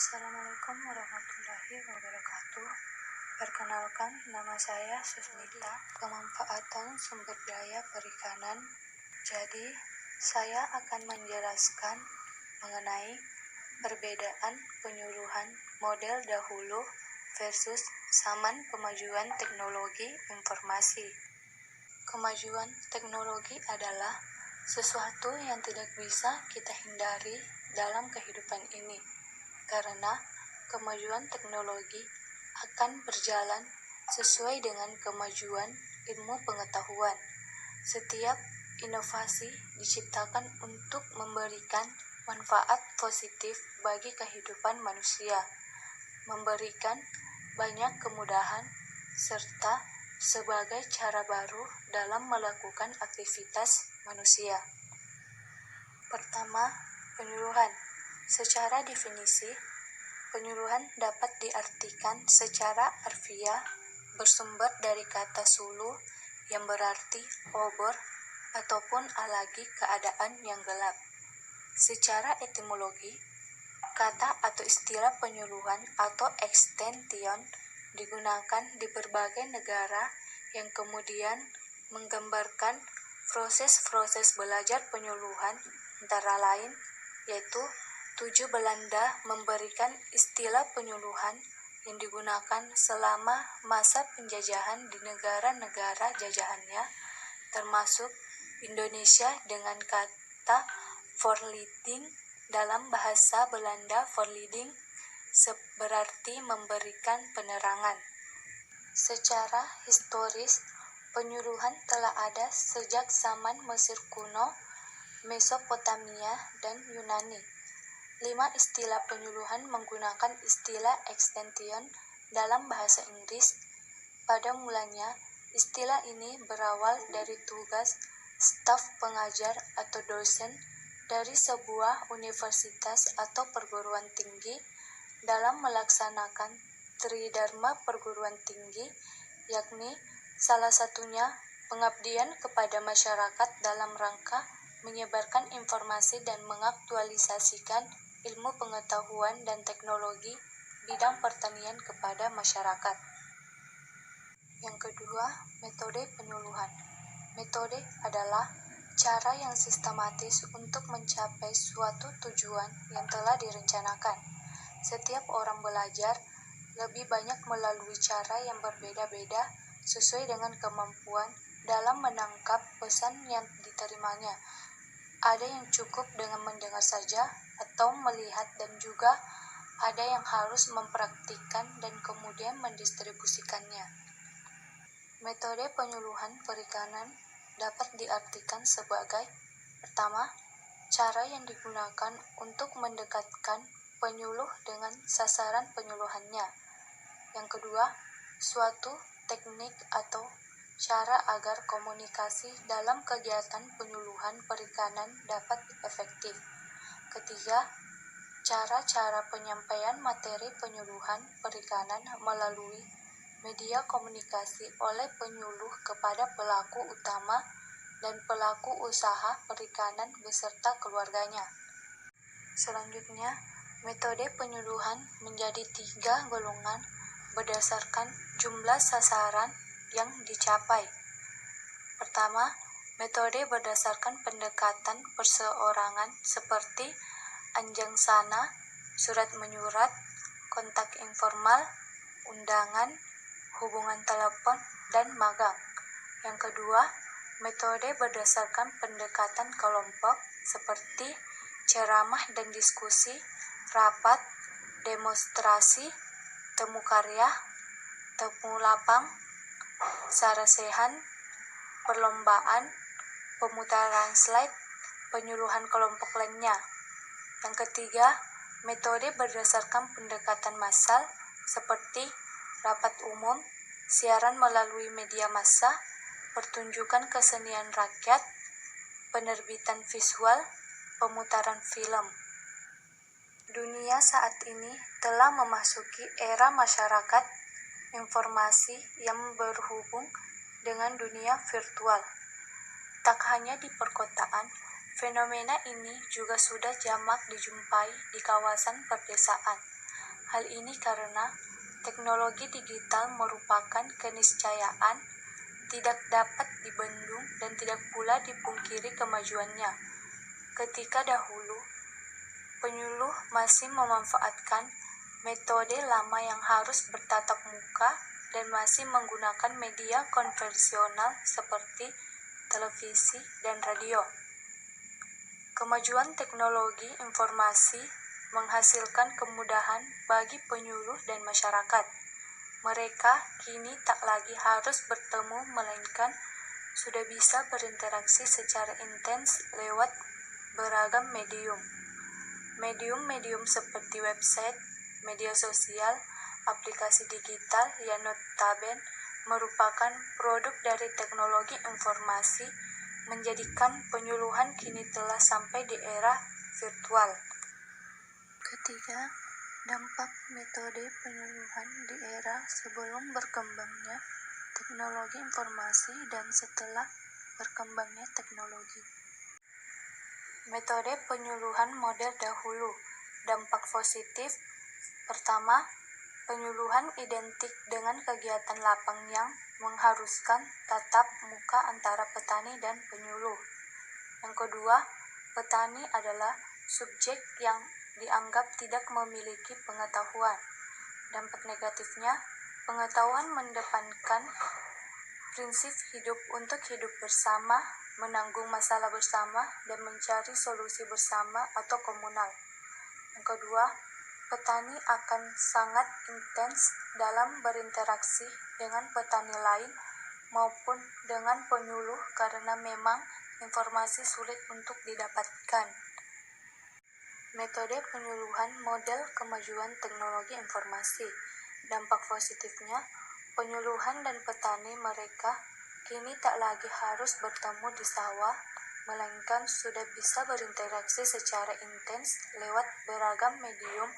Assalamualaikum warahmatullahi wabarakatuh. Perkenalkan, nama saya Susmita, pemanfaatan sumber daya perikanan. Jadi, saya akan menjelaskan mengenai perbedaan penyuluhan model dahulu versus zaman kemajuan teknologi informasi. Kemajuan teknologi adalah sesuatu yang tidak bisa kita hindari dalam kehidupan ini, karena kemajuan teknologi akan berjalan sesuai dengan kemajuan ilmu pengetahuan. Setiap inovasi diciptakan untuk memberikan manfaat positif bagi kehidupan manusia, memberikan banyak kemudahan, serta sebagai cara baru dalam melakukan aktivitas manusia. Pertama, penyuluhan. Secara definisi, penyuluhan dapat diartikan secara harfiah bersumber dari kata sulu yang berarti obor ataupun alagi keadaan yang gelap. Secara etimologi, kata atau istilah penyuluhan atau extension digunakan di berbagai negara yang kemudian menggambarkan proses-proses belajar penyuluhan, antara lain yaitu tujuh Belanda memberikan istilah penyuluhan yang digunakan selama masa penjajahan di negara-negara jajahannya, termasuk Indonesia dengan kata voorlichting. Dalam bahasa Belanda, voorlichting berarti memberikan penerangan. Secara historis, penyuluhan telah ada sejak zaman Mesir kuno, Mesopotamia, dan Yunani. 5 istilah penyuluhan menggunakan istilah extension dalam bahasa Inggris. Pada mulanya, istilah ini berawal dari tugas staf pengajar atau dosen dari sebuah universitas atau perguruan tinggi dalam melaksanakan tridharma perguruan tinggi, yakni salah satunya pengabdian kepada masyarakat dalam rangka menyebarkan informasi dan mengaktualisasikan ilmu pengetahuan dan teknologi bidang pertanian kepada masyarakat. Yang kedua, metode penyuluhan. Metode adalah cara yang sistematis untuk mencapai suatu tujuan yang telah direncanakan. Setiap orang belajar lebih banyak melalui cara yang berbeda-beda sesuai dengan kemampuan dalam menangkap pesan yang diterimanya. Ada yang cukup dengan mendengar saja atau melihat, dan juga ada yang harus mempraktikkan dan kemudian mendistribusikannya. Metode penyuluhan perikanan dapat diartikan sebagai: pertama, cara yang digunakan untuk mendekatkan penyuluh dengan sasaran penyuluhannya. Yang kedua, suatu teknik atau cara agar komunikasi dalam kegiatan penyuluhan perikanan dapat efektif. Ketiga, cara-cara penyampaian materi penyuluhan perikanan melalui media komunikasi oleh penyuluh kepada pelaku utama dan pelaku usaha perikanan beserta keluarganya. Selanjutnya, metode penyuluhan menjadi 3 golongan berdasarkan jumlah sasaran yang dicapai. Pertama, metode berdasarkan pendekatan perseorangan seperti anjangsana, surat menyurat, kontak informal, undangan, hubungan telepon, dan magang. Yang kedua, metode berdasarkan pendekatan kelompok seperti ceramah dan diskusi, rapat, demonstrasi, temu karya, temu lapang, sarasehan, perlombaan, pemutaran slide, penyuluhan kelompok lainnya. Yang ketiga, metode berdasarkan pendekatan massal seperti rapat umum, siaran melalui media massa, pertunjukan kesenian rakyat, penerbitan visual, pemutaran film. Dunia saat ini telah memasuki era masyarakat informasi yang berhubung dengan dunia virtual. Tak hanya di perkotaan, fenomena ini juga sudah jamak dijumpai di kawasan perdesaan. Hal ini karena teknologi digital merupakan keniscayaan, tidak dapat dibendung dan tidak pula dipungkiri kemajuannya. Ketika dahulu, penyuluh masih memanfaatkan metode lama yang harus bertatap muka dan masih menggunakan media konvensional seperti televisi dan radio. Kemajuan teknologi informasi menghasilkan kemudahan bagi penyuluh dan masyarakat. Mereka kini tak lagi harus bertemu, melainkan sudah bisa berinteraksi secara intens lewat beragam medium. Medium-medium seperti website, media sosial, aplikasi digital yang notabene merupakan produk dari teknologi informasi menjadikan penyuluhan kini telah sampai di era virtual. Ketiga, dampak metode penyuluhan di era sebelum berkembangnya teknologi informasi dan setelah berkembangnya teknologi. Metode penyuluhan model dahulu. Dampak positif. Pertama, penyuluhan identik dengan kegiatan lapang yang mengharuskan tatap muka antara petani dan penyuluh. Yang kedua, petani adalah subjek yang dianggap tidak memiliki pengetahuan. Dampak negatifnya, pengetahuan mendepankan prinsip hidup untuk hidup bersama, menanggung masalah bersama, dan mencari solusi bersama atau komunal. Yang kedua, petani akan sangat intens dalam berinteraksi dengan petani lain maupun dengan penyuluh karena memang informasi sulit untuk didapatkan. Metode penyuluhan model kemajuan teknologi informasi. Dampak positifnya, penyuluhan dan petani mereka kini tak lagi harus bertemu di sawah, melainkan sudah bisa berinteraksi secara intens lewat beragam medium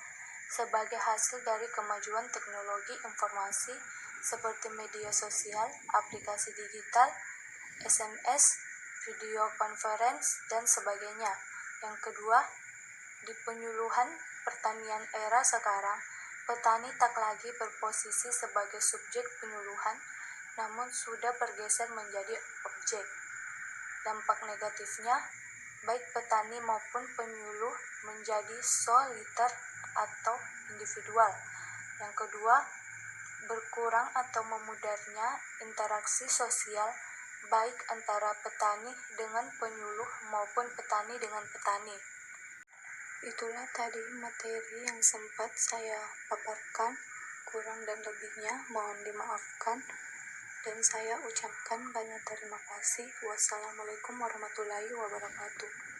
sebagai hasil dari kemajuan teknologi informasi seperti media sosial, aplikasi digital, SMS, video conference, dan sebagainya. Yang kedua, di penyuluhan pertanian era sekarang, petani tak lagi berposisi sebagai subjek penyuluhan, namun sudah bergeser menjadi objek. Dampak negatifnya, baik petani maupun penyuluh menjadi soliter atau individual. Yang kedua, berkurang atau memudarnya interaksi sosial baik antara petani dengan penyuluh maupun petani dengan petani. Itulah tadi materi yang sempat saya paparkan, kurang dan lebihnya mohon dimaafkan. Dan saya ucapkan banyak terima kasih. Wassalamualaikum warahmatullahi wabarakatuh.